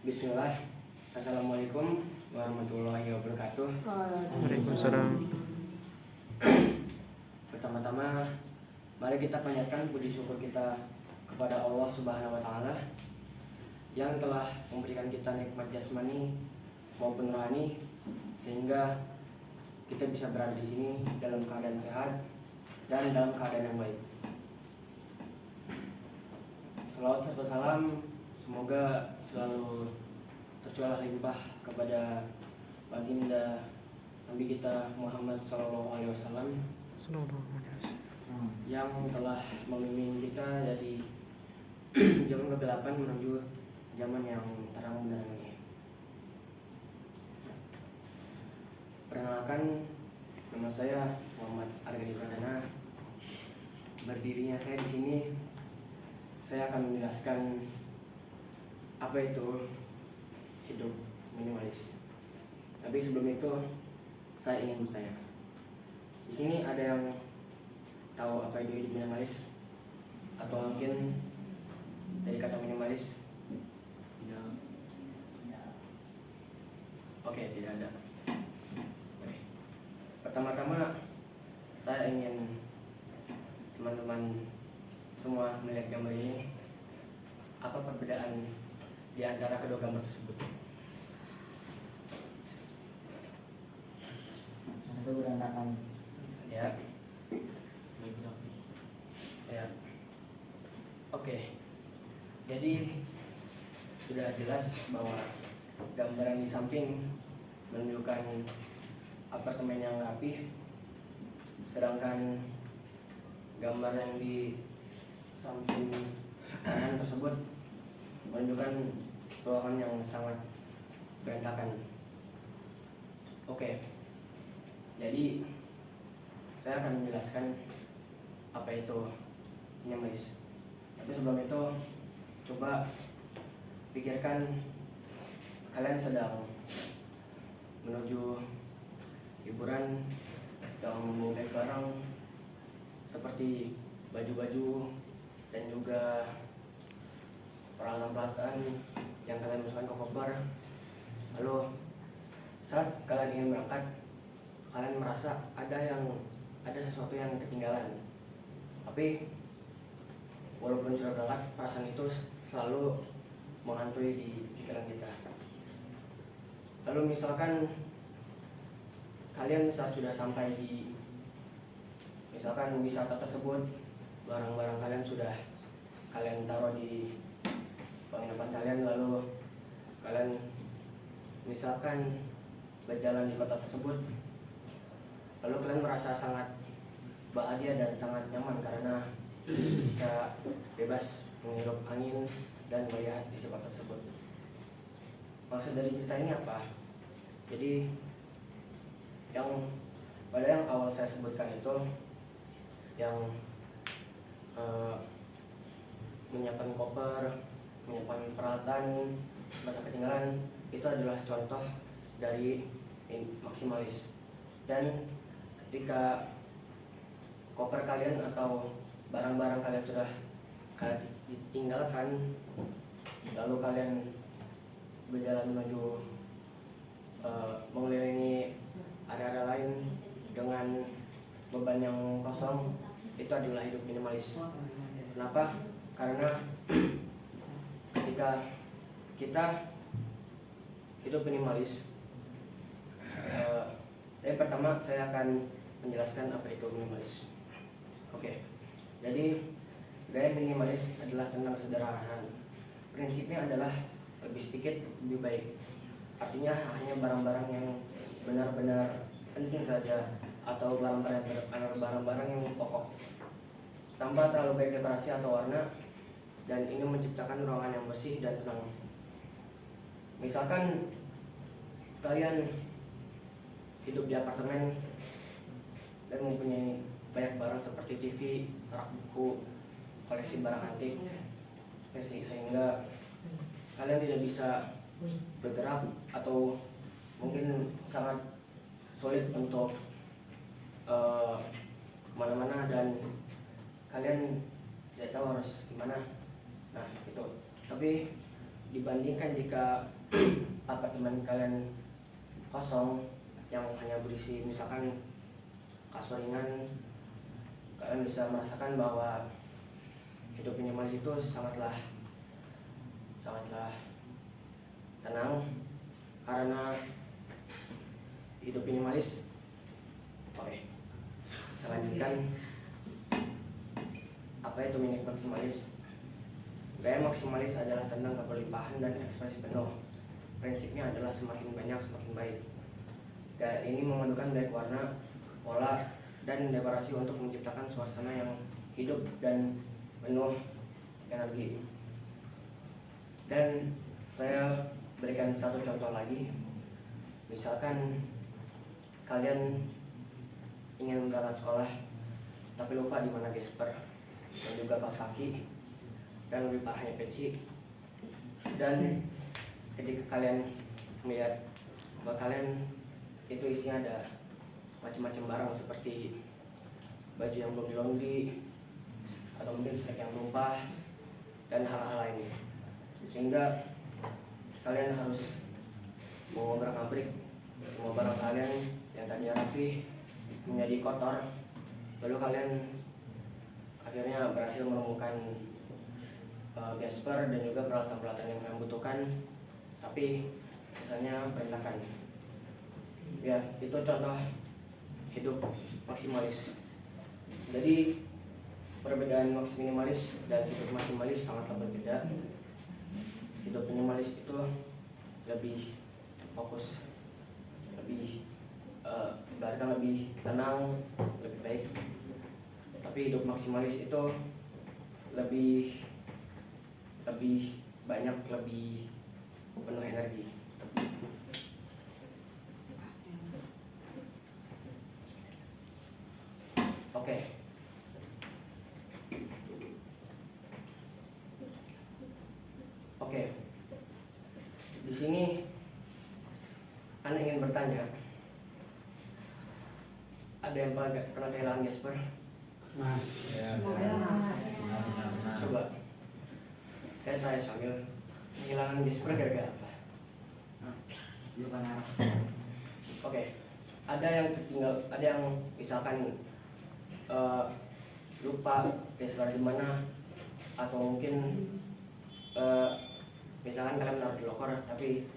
Bismillah. Assalamualaikum warahmatullahi wabarakatuh. Waalaikumsalam. Pertama-tama, mari kita panjatkan puji syukur kita kepada Allah Subhanahu wa Ta'ala yang telah memberikan kita nikmat jasmani maupun rohani sehingga kita bisa berada di sini dalam keadaan sehat dan dalam keadaan yang baik. Salawat serta salam semoga selalu tercurah limpah kepada baginda Nabi kita Muhammad SAW yang telah membimbing kita dari zaman kegelapan menuju zaman yang terang benderang ini. Perkenalkan, nama saya Muhammad Argadi Pradana. Berdirinya saya di sini, saya akan menjelaskan apa itu hidup minimalis. Tapi sebelum itu, saya ingin bertanya. Di sini ada yang tahu apa itu hidup minimalis? Atau mungkin dari kata minimalis? Tidak. Oke, tidak ada. Oke. Pertama-tama, saya ingin teman-teman semua melihat gambar ini. Apa perbedaan di antara kedua gambar tersebut? Itu berantakan. Ya. Ya. Oke. Jadi sudah jelas bahwa gambaran di samping menunjukkan apartemen yang rapi, sedangkan gambar yang di samping kanan tersebut menunjukkan ruangan yang sangat berantakan. Oke. Jadi saya akan menjelaskan apa itu minimalis. Tapi sebelum itu, coba pikirkan kalian sedang menuju hiburan yang membawa bag barang seperti baju-baju dan juga peralatan-peralatan yang kalian masukkan ke koper. Lalu saat kalian ingin berangkat, kalian merasa ada sesuatu yang ketinggalan. Tapi walaupun sudah berangkat, perasaan itu selalu menghantui di pikiran kita. Lalu misalkan kalian saat sudah sampai di misalkan wisata tersebut, barang-barang kalian sudah kalian taruh di penginapan kalian, lalu kalian misalkan berjalan di kota tersebut, lalu kalian merasa sangat bahagia dan sangat nyaman karena bisa bebas menghirup angin dan melihat isi kota tersebut. Maksud dari cerita ini apa? Jadi pada yang awal saya sebutkan itu, yang menyiapkan koper, menyiapkan peralatan, masa ketinggalan, itu adalah contoh dari maksimalis. Dan ketika koper kalian atau barang-barang kalian sudah kalian ditinggalkan, lalu kalian berjalan menuju mengelilingi area-area lain dengan beban yang kosong, itu adalah hidup minimalis. Kenapa? Karena ketika kita hidup minimalis, yang pertama saya akan menjelaskan apa itu minimalis. Oke. Jadi gaya minimalis adalah tentang kesederhanaan. Prinsipnya adalah lebih sedikit lebih baik. Artinya hanya barang-barang yang benar-benar penting saja, atau barang-barang yang pokok, tanpa terlalu banyak dekorasi atau warna, dan ini menciptakan ruangan yang bersih dan tenang. Misalkan kalian hidup di apartemen dan mempunyai banyak barang seperti TV, rak buku, koleksi barang antik, sehingga kalian tidak bisa bergerak atau mungkin sangat sulit untuk kemana-mana, dan kalian tidak tahu harus gimana. Nah itu. Tapi dibandingkan jika apartemen kalian kosong yang hanya berisi misalkan kasur ringan, kalian bisa merasakan bahwa hidup minimalis itu sangatlah tenang, karena hidup minimalis. Oke, saya lanjutkan. Apa itu maksimalis? Gaya maksimalis adalah tentang keberlimpahan dan ekspresi penuh. Prinsipnya adalah semakin banyak semakin baik. Dan ini memadukan baik warna, pola, dan dekorasi untuk menciptakan suasana yang hidup dan penuh energi. Dan saya berikan satu contoh lagi. Misalkan kalian ingin berangkat sekolah tapi lupa di mana gesper dan juga kaos kaki, dan lebih parahnya peci. Dan ketika kalian melihat bahwa kalian itu isinya ada macam-macam barang seperti baju yang belum di-laundry atau mungkin snack yang tumpah dan hal-hal lainnya, sehingga kalian harus mengobrak-abrik semua barang kalian yang tadinya rapi menjadi kotor. Lalu kalian akhirnya berhasil menemukan gesper dan juga peralatan-peralatan yang kalian butuhkan, tapi misalnya berantakan. Ya, itu contoh hidup maksimalis. Jadi perbedaan minimalis dan hidup maksimalis sangatlah berbeda. Hidup minimalis itu lebih fokus, lebih ibaratnya lebih tenang, lebih baik. Tapi hidup maksimalis itu lebih banyak, lebih penuh energi. Oke. Oke. Di sini Anda ingin bertanya, ada yang pernah kehilangan gesper? Nah, Coba saya tanya Syamil, kehilangan gesper gara-gara apa? Oke. Ada yang tertinggal, ada yang misalkan lupa gesper di mana, atau mungkin misalkan kalian menaruh di loker tapi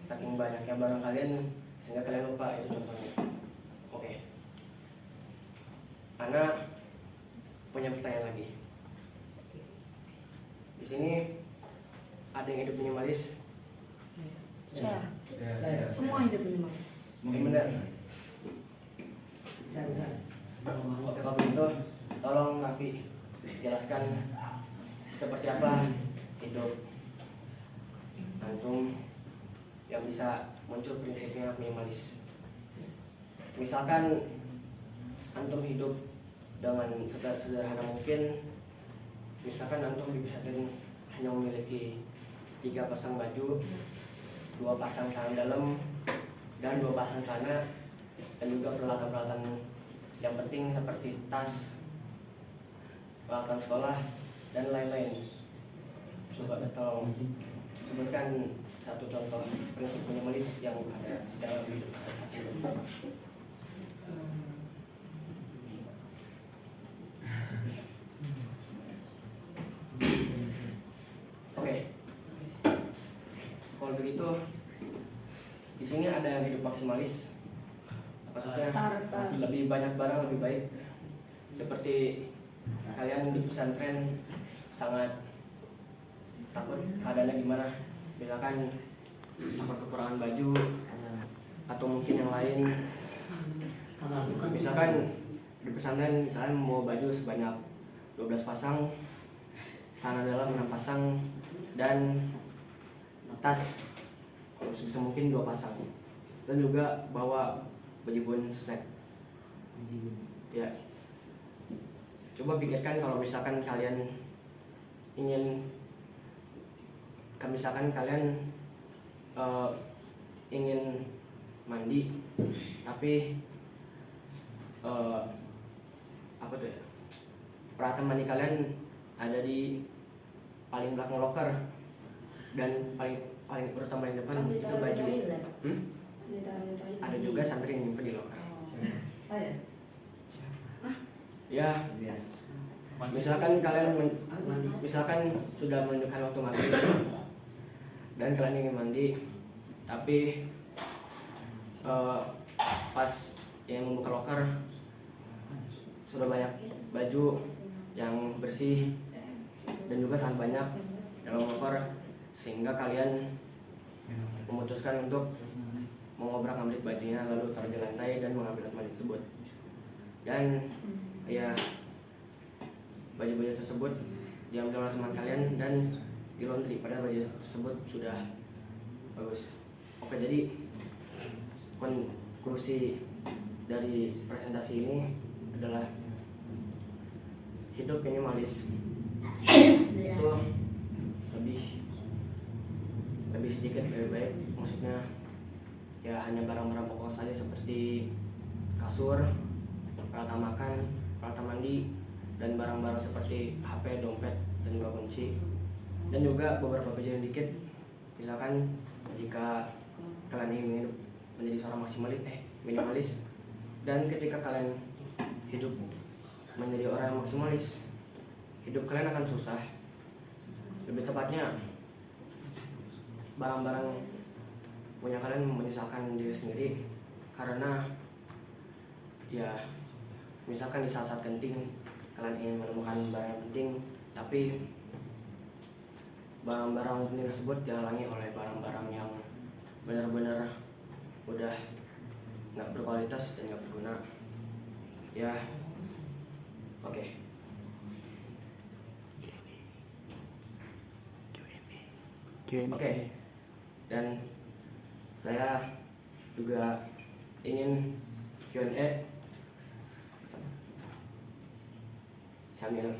saking banyaknya barang kalian sehingga kalian lupa. Itu contohnya. Oke. Ana punya pertanyaan lagi. Di sini ada yang hidup minimalis? Saya. Semua hidup minimalis. Mungkin benar. Oke, kalau begitu tolong Raffi jelaskan seperti apa hidup antum yang bisa muncul prinsipnya minimalis. Misalkan antum hidup dengan sederhana mungkin. Misalkan antum dibisakan hanya memiliki 3 pasang baju, 2 pasang celana dalam, dan 2 pasang celana, dan juga peralatan-peralatan yang penting seperti tas, peralatan sekolah, dan lain-lain. Coba tolong sebutkan satu contoh prinsip minimalis yang ada dalam hidup kecil. Oke. Kalau begitu, di sini ada yang hidup maksimalis. Maksudnya lebih banyak barang lebih baik. Seperti kalian di pesantren sangat takut keadaannya gimana. Misalkan takut kekurangan baju atau mungkin yang lain. Misalkan di pesantren kalian membawa baju sebanyak 12 pasang, celana dalam 6 pasang, dan tas kalau sebisa mungkin 2 pasang, dan juga bawa bejibun snack. Ya, coba pikirkan kalau misalkan kalian ingin, ingin mandi, tapi apa tuh ya, peralatan mandi kalian ada di paling belakang loker. dan paling paling urutan paling depan Kan itu ditaruh di baju. toilet. Hmm? Kan ditaruh di toilet. Ada juga santri yang nyimpen di loker. Oh ya. Ya, misalkan misalkan sudah menunjukkan waktu mandi dan kalian ingin mandi, tapi pas yang membuka loker sudah banyak baju yang bersih dan juga sangat banyak dalam loker, sehingga kalian memutuskan untuk mengobrak-abrik bajunya lalu taruh di lantai dan mengambil tempat tersebut. Dan ya, baju-baju tersebut diambil oleh teman kalian dan di laundry, padahal baju tersebut sudah bagus. Oke, jadi konklusi dari presentasi ini adalah hidup minimalis itu lebih sedikit lebih baik. Maksudnya ya hanya barang-barang pokok saja seperti kasur, peralatan makan, peralatan mandi, dan barang-barang seperti HP, dompet, dan juga kunci. Dan juga beberapa baju yang dikit. Misalkan jika kalian ingin menjadi seorang minimalis, dan ketika kalian hidup menjadi orang yang maksimalis, hidup kalian akan susah. Lebih tepatnya, barang-barang punya kalian menyesalkan diri sendiri, karena ya misalkan di saat-saat genting kalian ingin menemukan barang yang penting, tapi barang-barang penting tersebut dihalangi oleh barang-barang yang benar-benar udah nggak berkualitas dan nggak berguna. Ya, oke. Oke. Dan saya juga ingin Q&A sambil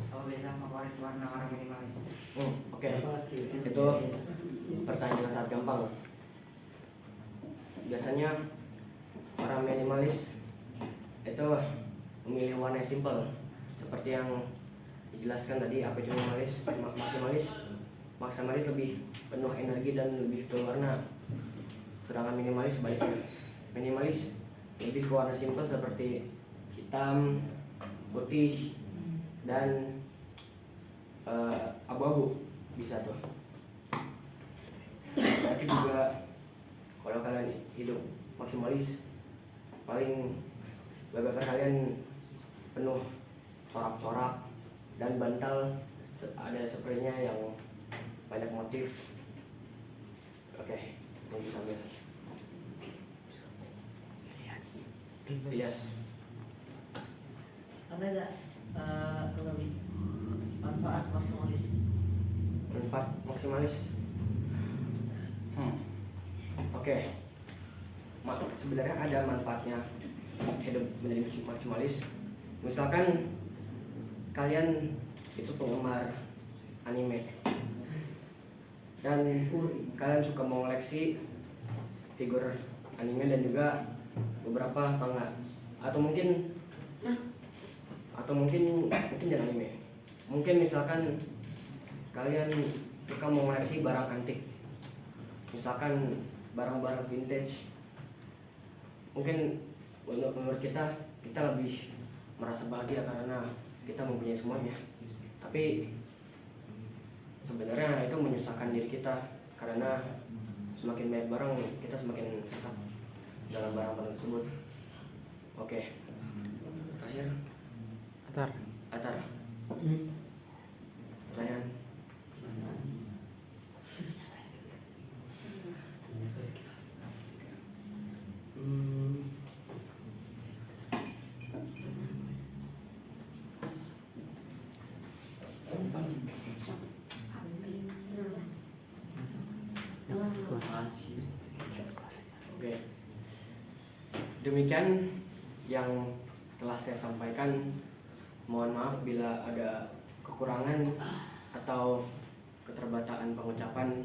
Apa beda favorit warna orang minimalis? Oke. Itu pertanyaan yang sangat gampang. Biasanya orang minimalis itu memilih warna yang simple, seperti yang dijelaskan tadi. Apa itu maksimalis lebih penuh energi dan lebih berwarna, sedangkan minimalis sebaliknya. Minimalis lebih ke warna simple seperti hitam, putih, dan abu-abu bisa tuh. Tapi juga kalau kalian hidup maksimalis, paling wallpaper kalian penuh corak-corak dan bantal, ada spraynya yang banyak motif. Oke, tunggu sambil. Yes. Ada nggak lebih manfaat maksimalis? Manfaat maksimalis. Oke. Sebenarnya ada manfaatnya hidup menjadi maksimalis. Misalkan kalian itu penggemar anime dan kalian suka mengoleksi figur anime dan juga beberapa manga, atau mungkin jangan anime. Mungkin misalkan kalian suka mengoleksi barang antik, misalkan barang-barang vintage. Mungkin menurut kita lebih merasa bahagia karena kita mempunyai semuanya. Tapi sebenarnya itu menyusahkan diri kita, karena semakin banyak barang kita semakin sesat dalam barang-barang tersebut. Oke. Terakhir, Atar. Pertanyaan. Oke. Demikian yang telah saya sampaikan. Mohon maaf bila ada kekurangan atau keterbatasan pengucapan.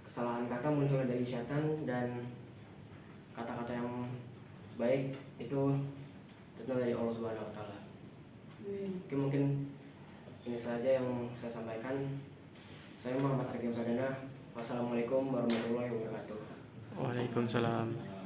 Kesalahan kata muncul dari syaitan, dan kata-kata yang baik itu datang dari Allah Subhanahu wa taala. Oke, mungkin ini saja yang saya sampaikan. Saya Muhammad Argim Sadana. Wassalamualaikum warahmatullahi wabarakatuh. Waalaikumsalam.